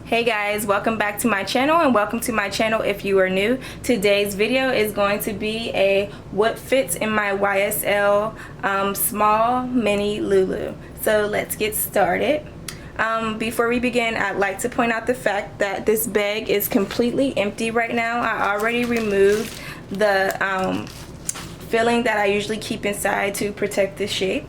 Hey guys, welcome back to my channel, and welcome to my channel if you are new. Today's video is going to be a what fits in my YSL small mini Lulu. So let's get started. Before we begin, I'd like to point out the fact that this bag is completely empty right now. I already removed the filling that I usually keep inside to protect the shape.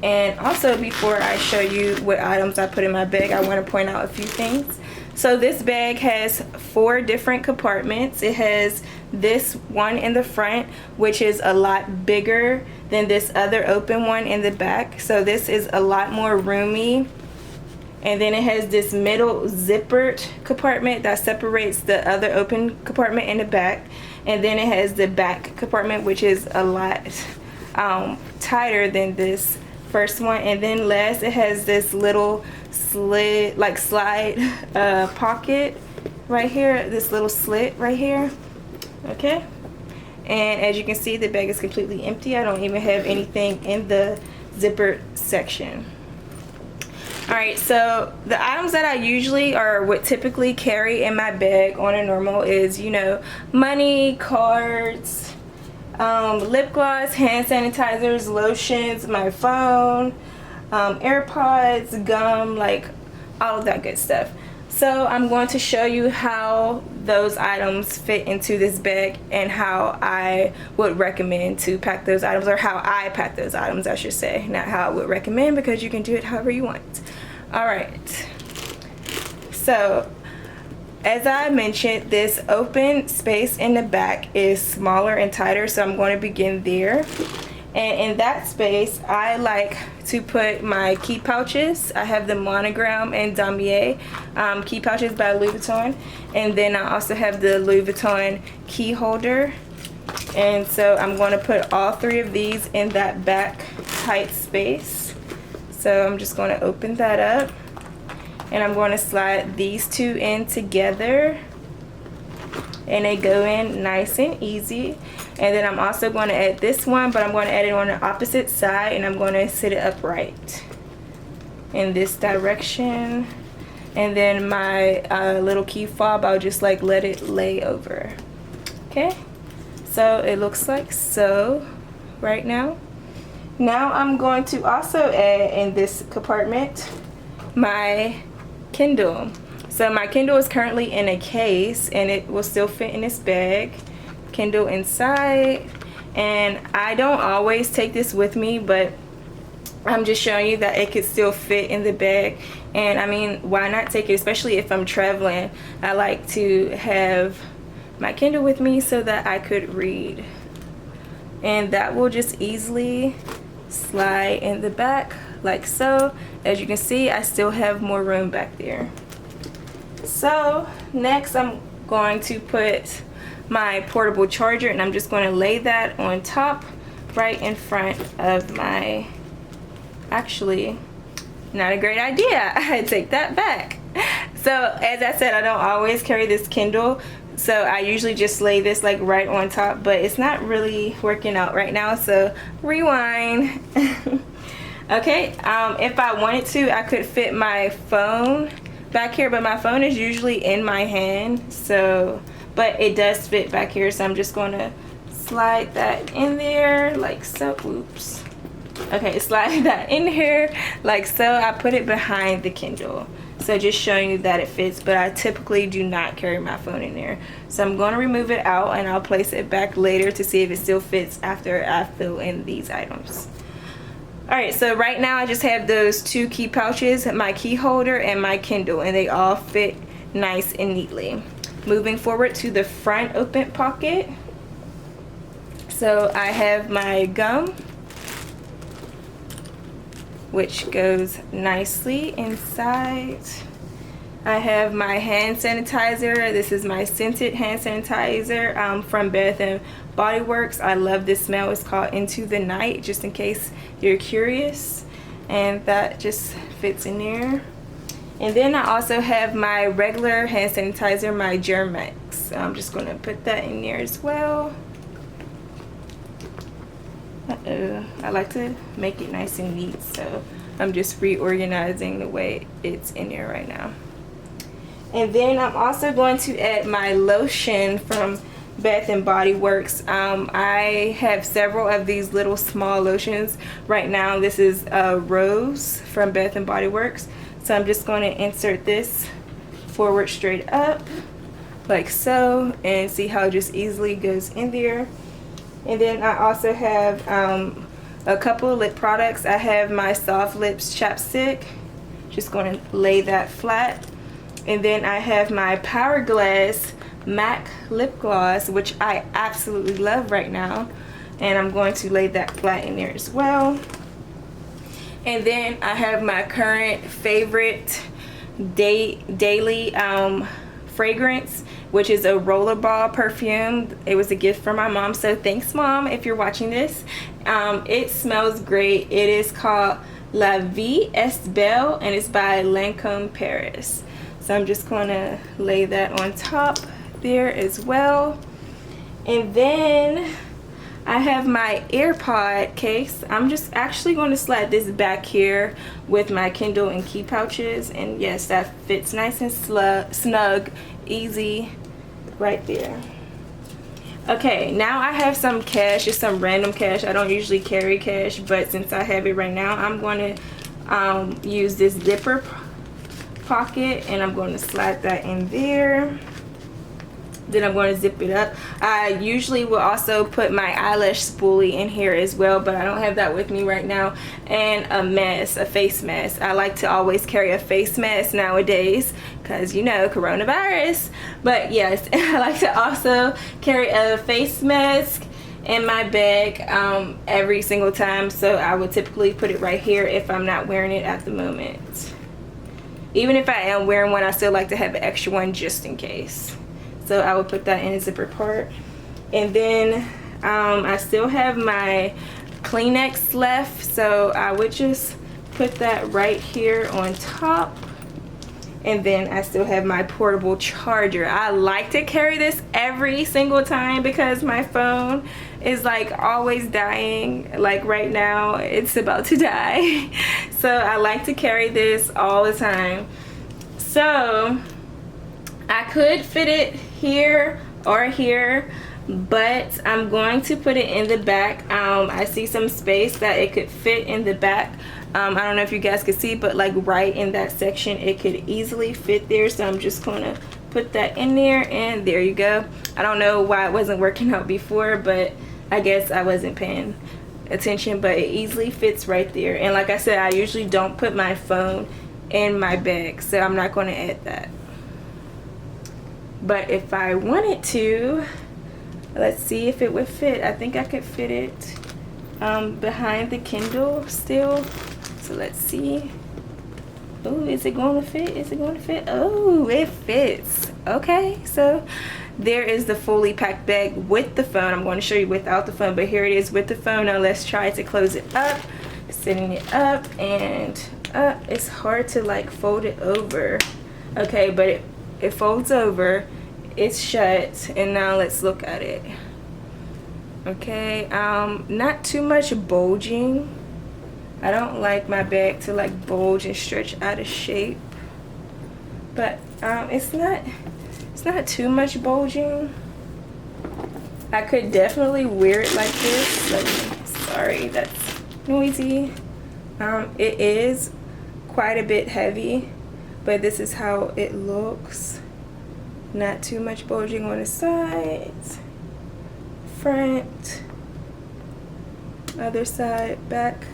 And also, before I show you what items I put in my bag, I want to point out a few things. So this bag has 4 different compartments. It has this one in the front, which is a lot bigger than this other open one in the back. So this is a lot more roomy. And then it has this middle zippered compartment that separates the other open compartment in the back. And then it has the back compartment, which is a lot tighter than this first one. And then last, it has this little slide pocket right here, this little slit right here. Okay, and as you can see, the bag is completely empty. I don't even have anything in the zipper section. Alright, so the items that I usually or would typically carry in my bag on a normal is, you know, money, cards, lip gloss, hand sanitizers, lotions, my phone, AirPods, gum, like all of that good stuff. So I'm going to show you how those items fit into this bag and how I would recommend to pack those items, or how I pack those items, I should say, not how I would recommend, because you can do it however you want. Alright, so as I mentioned, this open space in the back is smaller and tighter, so I'm going to begin there. And in that space, I like to put my key pouches. I have the Monogram and Damier key pouches by Louis Vuitton. And then I also have the Louis Vuitton key holder. And so I'm going to put all 3 of these in that back tight space. So I'm just going to open that up. And I'm going to slide these 2 in together, and they go in nice and easy. And then I'm also going to add this one, but I'm going to add it on the opposite side, and I'm going to sit it upright in this direction. And then my little key fob, I'll just like let it lay over. Okay, so it looks like so right now. Now I'm going to also add in this compartment my Kindle. So my Kindle is currently in a case, and it will still fit in this bag. Kindle inside, and I don't always take this with me, but I'm just showing you that it could still fit in the bag. And I mean, why not take it, especially if I'm traveling? I like to have my Kindle with me so that I could read, and that will just easily slide in the back like so. As you can see, I still have more room back there. So next, I'm going to put my portable charger, and I'm just going to lay that on top right in front of my, actually not a great idea, I take that back. So as I said, I don't always carry this Kindle, so I usually just lay this like right on top, but it's not really working out right now, so rewind. Okay, if I wanted to, I could fit my phone back here, but my phone is usually in my hand, so, but it does fit back here, so I'm just going to slide that in there like so. Oops. Okay, slide that in here like so. I put it behind the Kindle, so just showing you that it fits, but I typically do not carry my phone in there. So I'm going to remove it out, and I'll place it back later to see if it still fits after I fill in these items. Alright, so right now I just have those 2 key pouches, my key holder and my Kindle, and they all fit nice and neatly. Moving forward to the front open pocket. So I have my gum, which goes nicely inside. I have my hand sanitizer. This is my scented hand sanitizer from Bath & Body Works. I love this smell. It's called Into the Night, just in case you're curious. And that just fits in there. And then I also have my regular hand sanitizer, my Germ-X. So I'm just going to put that in there as well. I like to make it nice and neat, so I'm just reorganizing the way it's in there right now. And then I'm also going to add my lotion from Bath and Body Works. I have several of these little small lotions right now. This is Rose from Bath and Body Works. So I'm just going to insert this forward straight up like so, and see how it just easily goes in there. And then I also have a couple of lip products. I have my Soft Lips chapstick. Just going to lay that flat. And then I have my Hourglass MAC lip gloss, which I absolutely love right now, and I'm going to lay that flat in there as well. And then I have my current favorite daily fragrance, which is a rollerball perfume. It was a gift from my mom, so thanks, Mom, if you're watching this. It smells great. It is called La Vie est Belle, and it's by Lancome Paris. So I'm just going to lay that on top there as well. And then I have my AirPod case. I'm just actually going to slide this back here with my Kindle and key pouches, and yes, that fits nice and snug, easy right there. Okay, now I have some cash, just some random cash. I don't usually carry cash, but since I have it right now, I'm going to use this zipper pocket, and I'm going to slide that in there. Then I'm going to zip it up. I usually will also put my eyelash spoolie in here as well, but I don't have that with me right now. And a face mask. I like to always carry a face mask nowadays because, you know, coronavirus. But yes, I like to also carry a face mask in my bag every single time. So I would typically put it right here if I'm not wearing it at the moment. Even if I am wearing one, I still like to have an extra one just in case. So I would put that in a zipper part. And then I still have my Kleenex left, so I would just put that right here on top. And then I still have my portable charger. I like to carry this every single time because my phone is like always dying. Like right now, it's about to die. So I like to carry this all the time. So I could fit it here or here, but I'm going to put it in the back. I see some space that it could fit in the back. I don't know if you guys can see, but like right in that section, it could easily fit there. So I'm just going to put that in there, and there you go. I don't know why it wasn't working out before, but I guess I wasn't paying attention, but it easily fits right there. And like I said, I usually don't put my phone in my bag, so I'm not going to add that. But if I wanted to, let's see if it would fit. I think I could fit it behind the Kindle still. So let's see. Oh, is it going to fit? Is it going to fit? Oh, it fits. Okay, so there is the fully packed bag with the phone. I'm going to show you without the phone, but here it is with the phone. Now let's try to close it up. Setting it up and up. It's hard to like fold it over. Okay, but it folds over, it's shut, and now let's look at it. Okay, not too much bulging. I don't like my bag to like bulge and stretch out of shape, but it's not too much bulging. I could definitely wear it like this. Sorry, that's noisy. It is quite a bit heavy, but this is how it looks. Not too much bulging on the sides, front, other side, back.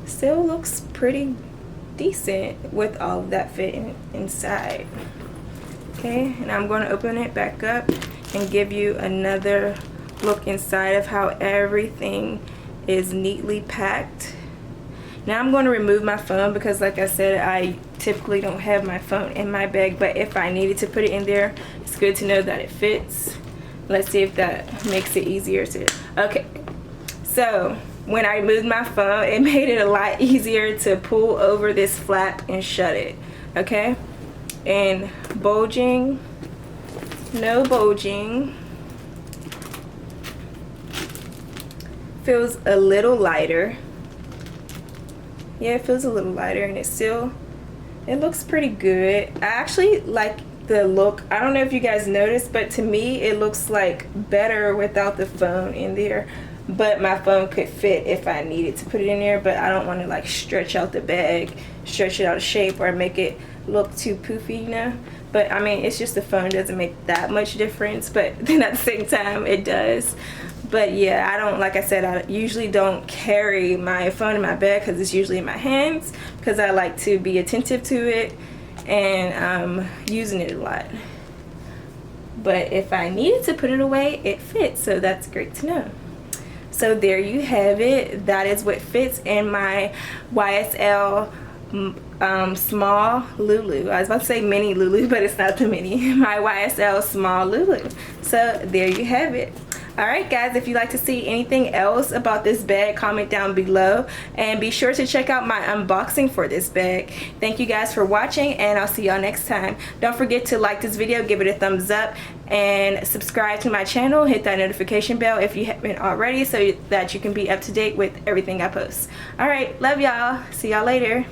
Still looks pretty decent with all of that fitting inside. Okay, and I'm going to open it back up and give you another look inside of how everything is neatly packed. Now I'm going to remove my phone because like I said, I typically don't have my phone in my bag, but if I needed to put it in there, it's good to know that it fits. Let's see if that makes it easier to, okay. So when I removed my phone, it made it a lot easier to pull over this flap and shut it, okay? And bulging, no bulging. Feels a little lighter. Yeah, it feels a little lighter, and it looks pretty good. I actually like the look. I don't know if you guys noticed, but to me it looks like better without the phone in there. But my phone could fit if I needed to put it in there, but I don't want to like stretch out the bag, stretch it out of shape, or make it look too poofy, you know. But I mean, it's just the phone, doesn't make that much difference, but then at the same time it does. But yeah, I don't, like I said, I usually don't carry my phone in my bag because it's usually in my hands, because I like to be attentive to it and I'm using it a lot. But if I needed to put it away, it fits, so that's great to know. So there you have it. That is what fits in my YSL small Lulu. I was about to say mini Lulu, but it's not the mini. My YSL small Lulu. So there you have it. Alright guys, if you'd like to see anything else about this bag, comment down below, and be sure to check out my unboxing for this bag. Thank you guys for watching, and I'll see y'all next time. Don't forget to like this video, give it a thumbs up, and subscribe to my channel. Hit that notification bell if you haven't already, so that you can be up to date with everything I post. Alright, love y'all. See y'all later.